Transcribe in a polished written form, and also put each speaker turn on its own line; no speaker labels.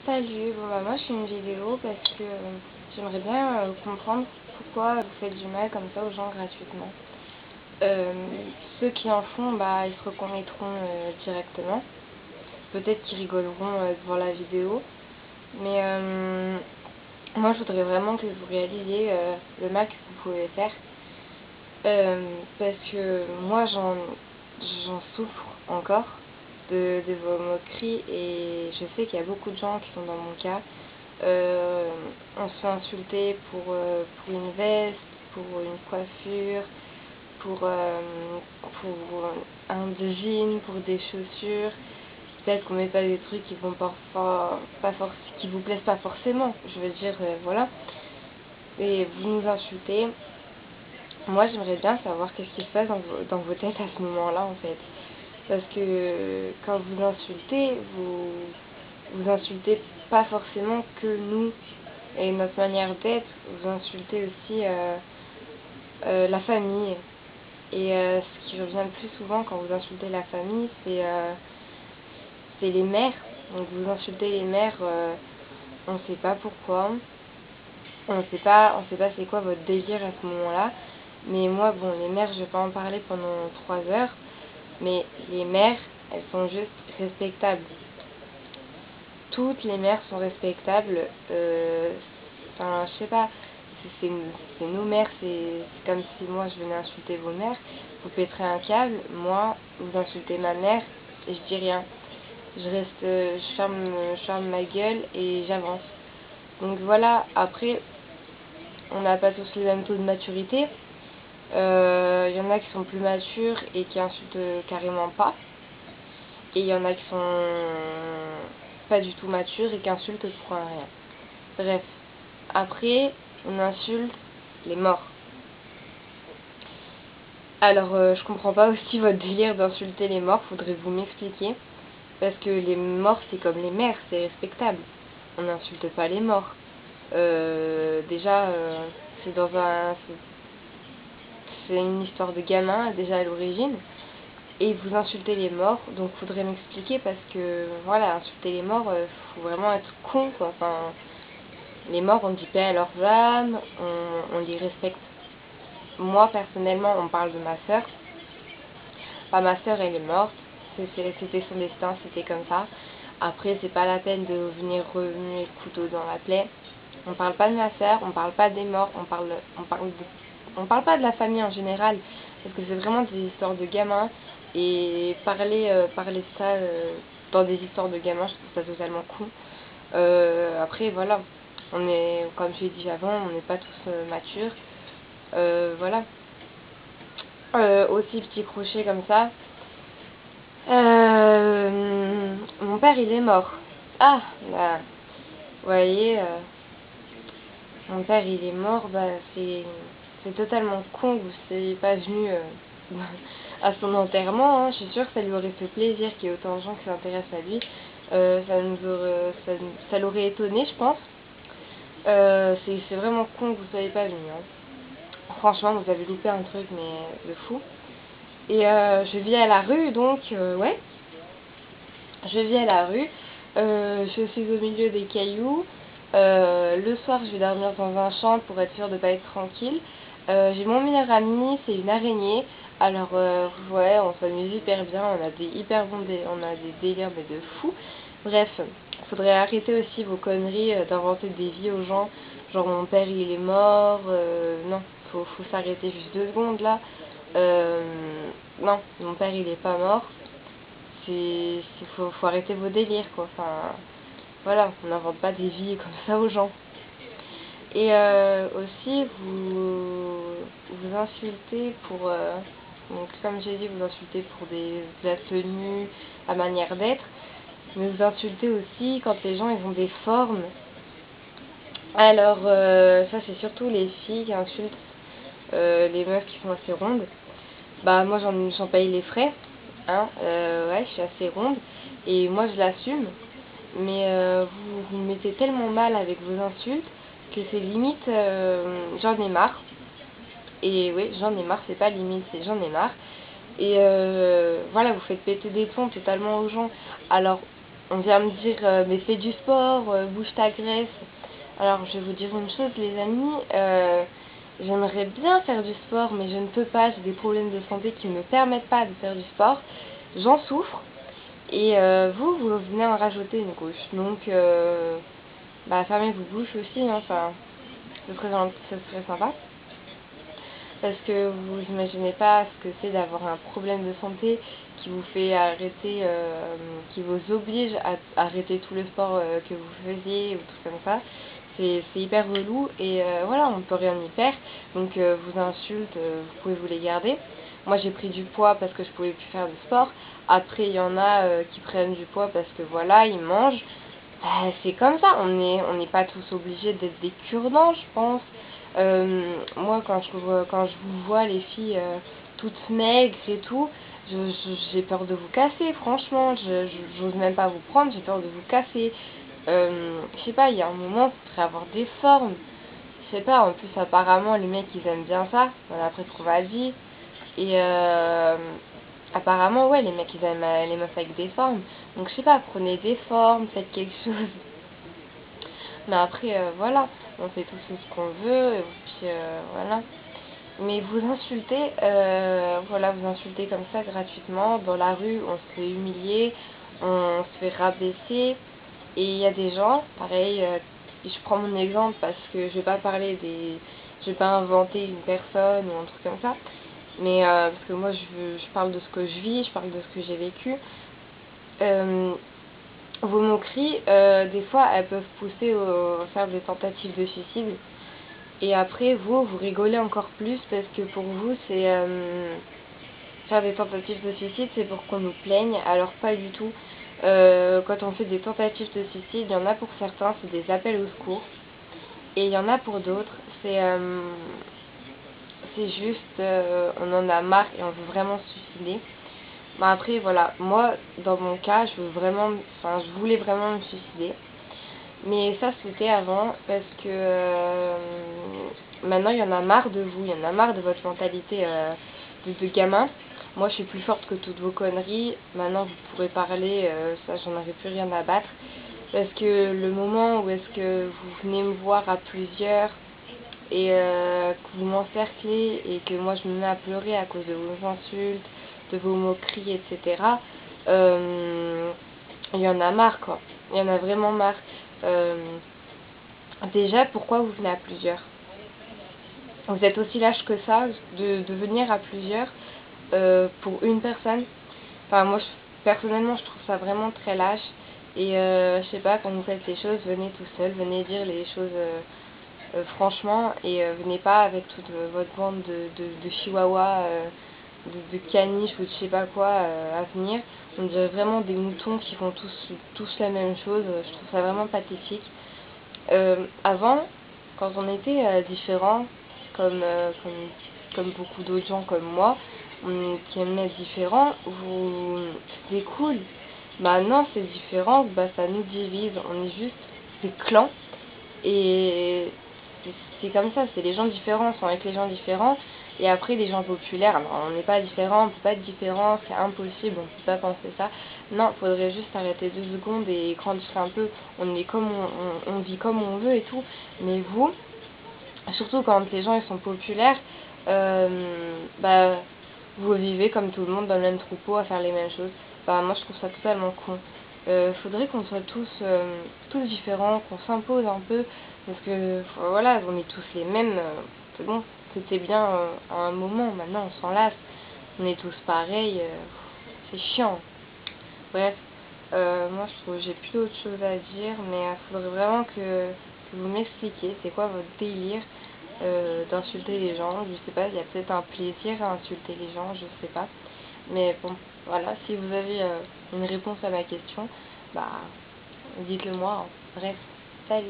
Salut, bon bah moi je fais une vidéo parce que j'aimerais bien comprendre pourquoi vous faites du mal comme ça aux gens gratuitement. Ceux qui en font, bah ils se reconnaîtront directement. Peut-être qu'ils rigoleront devant la vidéo. Mais moi je voudrais vraiment que vous réalisiez le mal que vous pouvez faire. Parce que moi j'en souffre encore de vos moqueries et je sais qu'il y a beaucoup de gens qui sont dans mon cas. On se fait insulter pour une veste, pour une coiffure, pour un jean, pour des chaussures. Peut-être qu'on met pas des trucs qui vont parfois qui vous plaisent pas forcément. Je veux dire, voilà. Et vous nous insultez. Moi, j'aimerais bien savoir qu'est-ce qui se passe dans vos têtes à ce moment-là, en fait. Parce que quand vous insultez, vous insultez pas forcément que nous et notre manière d'être, vous insultez aussi la famille. Et ce qui revient le plus souvent quand vous insultez la famille, c'est les mères. Donc vous insultez les mères, on ne sait pas pourquoi. On sait pas c'est quoi votre délire à ce moment-là. Mais moi, bon, les mères, je vais pas en parler pendant 3 heures. Mais les mères, elles sont juste respectables. Toutes les mères sont respectables. Enfin, je sais pas. C'est nos mères. C'est comme si moi, je venais insulter vos mères. Vous péterez un câble. Moi, vous insultez ma mère et je dis rien. Je ferme ma gueule et j'avance. Donc voilà, après, on n'a pas tous les mêmes taux de maturité. Y en a qui sont plus matures et qui insultent carrément pas. Et il y en a qui sont pas du tout matures et qui insultent pour un rien. Bref, après, on insulte les morts. Alors, je comprends pas aussi votre délire d'insulter les morts, faudrait vous m'expliquer. Parce que les morts, c'est comme les mères, c'est respectable. On n'insulte pas les morts. Déjà, c'est une histoire de gamin, déjà à l'origine. Et vous insultez les morts, donc faudrait m'expliquer parce que, voilà, insulter les morts, faut vraiment être con, quoi. Enfin, les morts, on dit paix à leurs âmes, on les respecte. Moi, personnellement, on parle de ma sœur. Bah, ma sœur, elle est morte. C'était son destin, c'était comme ça. Après, c'est pas la peine de venir remuer le couteau dans la plaie. On parle pas de ma sœur, on parle pas des morts, on parle pas de la famille en général, parce que c'est vraiment des histoires de gamins. Et parler de ça dans des histoires de gamins, je trouve ça totalement con. Après, voilà, comme j'ai dit avant, on n'est pas tous matures. Voilà. Aussi, petit crochet comme ça. Mon père, il est mort. Ah, bah, vous voyez, mon père, il est mort, bah, c'est totalement con que vous ne soyez pas venu à son enterrement. Hein. Je suis sûre que ça lui aurait fait plaisir qu'il y ait autant de gens qui s'intéressent à lui. Ça l'aurait étonné, je pense. C'est vraiment con que vous ne soyez pas venu. Hein. Franchement, vous avez loupé un truc, mais de fou. Et je vis à la rue, donc, ouais. Je vis à la rue. Je suis au milieu des cailloux. Le soir, je vais dormir dans un champ pour être sûre de ne pas être tranquille. J'ai mon meilleur ami, c'est une araignée. Alors, ouais, on s'amuse hyper bien. On a on a des délires, mais de fou. Bref, faudrait arrêter aussi vos conneries d'inventer des vies aux gens. Genre, mon père, il est mort. Non, faut s'arrêter juste 2 secondes là. Non, mon père, il est pas mort. Faut arrêter vos délires, quoi. Enfin, voilà, on n'invente pas des vies comme ça aux gens. Et aussi, vous insultez pour... donc, comme j'ai dit, vous insultez pour la tenue, la manière d'être. Mais vous insultez aussi quand les gens, ils ont des formes. Alors, ça, c'est surtout les filles qui insultent les meufs qui sont assez rondes. Bah, moi, j'en paye les frais. Hein, ouais, je suis assez ronde. Et moi, je l'assume. Mais vous me mettez tellement mal avec vos insultes que c'est limite, j'en ai marre. Et oui, j'en ai marre, c'est pas limite, c'est j'en ai marre. Et voilà, vous faites péter des plombs totalement aux gens. Alors, On vient me dire mais fais du sport, bouge ta graisse. Alors je vais vous dire une chose les amis, j'aimerais bien faire du sport mais je ne peux pas, j'ai des problèmes de santé qui ne me permettent pas de faire du sport. J'en souffre et vous venez en rajouter une couche. Donc fermez vos bouches aussi, hein, enfin, ce serait sympa. Parce que vous imaginez pas ce que c'est d'avoir un problème de santé qui vous fait arrêter, qui vous oblige à arrêter tout le sport que vous faisiez ou tout comme ça. C'est hyper relou et voilà, on ne peut rien y faire. Donc vos insultes, vous pouvez vous les garder. Moi j'ai pris du poids parce que je pouvais plus faire de sport. Après il y en a qui prennent du poids parce que voilà, ils mangent. C'est comme ça, on n'est pas tous obligés d'être des cure-dents, je pense. Moi, quand je vous vois, les filles toutes maigres et tout, j'ai peur de vous casser, franchement. J'ose même pas vous prendre, j'ai peur de vous casser. Je sais pas, il y a un moment, il faudrait avoir des formes. Je sais pas, en plus, apparemment, les mecs, ils aiment bien ça, après ce qu'on va dire. Et apparemment, ouais, les mecs, ils aiment les meufs avec des formes. Donc, je sais pas, prenez des formes, faites quelque chose. Mais après, voilà, on fait tous ce qu'on veut, et puis voilà. Mais vous insultez, voilà, vous insultez comme ça gratuitement, dans la rue, on se fait humilier, on se fait rabaisser, et il y a des gens, pareil, je prends mon exemple parce que je vais pas parler je vais pas inventer une personne ou un truc comme ça, mais parce que moi je parle de ce que je vis, je parle de ce que j'ai vécu. Vos moqueries, des fois, elles peuvent pousser à faire des tentatives de suicide. Et après, vous rigolez encore plus parce que pour vous, c'est faire des tentatives de suicide, c'est pour qu'on nous plaigne. Alors pas du tout. Quand on fait des tentatives de suicide, il y en a pour certains, c'est des appels au secours. Et il y en a pour d'autres, c'est juste, on en a marre et on veut vraiment se suicider. Après, voilà, moi, dans mon cas, je voulais vraiment me suicider. Mais ça, c'était avant, parce que maintenant, il y en a marre de vous, il y en a marre de votre mentalité de gamin. Moi, je suis plus forte que toutes vos conneries. Maintenant, vous pourrez parler, ça, j'en aurais plus rien à battre. Parce que le moment où est-ce que vous venez me voir à plusieurs et que vous m'encerclez et que moi, je me mets à pleurer à cause de vos insultes, de vos moqueries, etc., il y en a marre, quoi. Il y en a vraiment marre. Déjà, pourquoi vous venez à plusieurs? Vous êtes aussi lâche que ça de venir à plusieurs pour une personne. Enfin, moi, personnellement, je trouve ça vraiment très lâche. Et je sais pas, quand vous faites les choses, venez tout seul, venez dire les choses franchement et venez pas avec toute votre bande de chihuahuas, de caniches ou de je sais pas quoi à venir. On dirait vraiment des moutons qui font tous la même chose. Je trouve ça vraiment pathétique. Avant, quand on était différents, comme beaucoup d'autres gens comme moi, qui aimaient être différents, c'était cool. Maintenant, c'est différent, ça nous divise. On est juste des clans. Et c'est comme ça, c'est les gens différents sont avec les gens différents. Et après, les gens populaires, alors on n'est pas différents, on peut pas être différents, c'est impossible, on peut pas penser ça. Non, faudrait juste arrêter 2 secondes et grandir un peu. On est comme on vit comme on veut et tout. Mais vous, surtout quand les gens ils sont populaires, vous vivez comme tout le monde dans le même troupeau à faire les mêmes choses. Moi je trouve ça totalement con. Faudrait qu'on soit tous différents, qu'on s'impose un peu, parce que voilà, on est tous les mêmes. C'est bon, c'était bien à un moment, maintenant on s'en lasse. On est tous pareils, c'est chiant. Bref, moi je trouve j'ai plus d'autres choses à dire, mais il faudrait vraiment que vous m'expliquiez c'est quoi votre délire d'insulter les gens. Je sais pas, il y a peut-être un plaisir à insulter les gens, je sais pas. Mais bon, voilà, si vous avez une réponse à ma question, dites-le moi, hein. Bref, salut.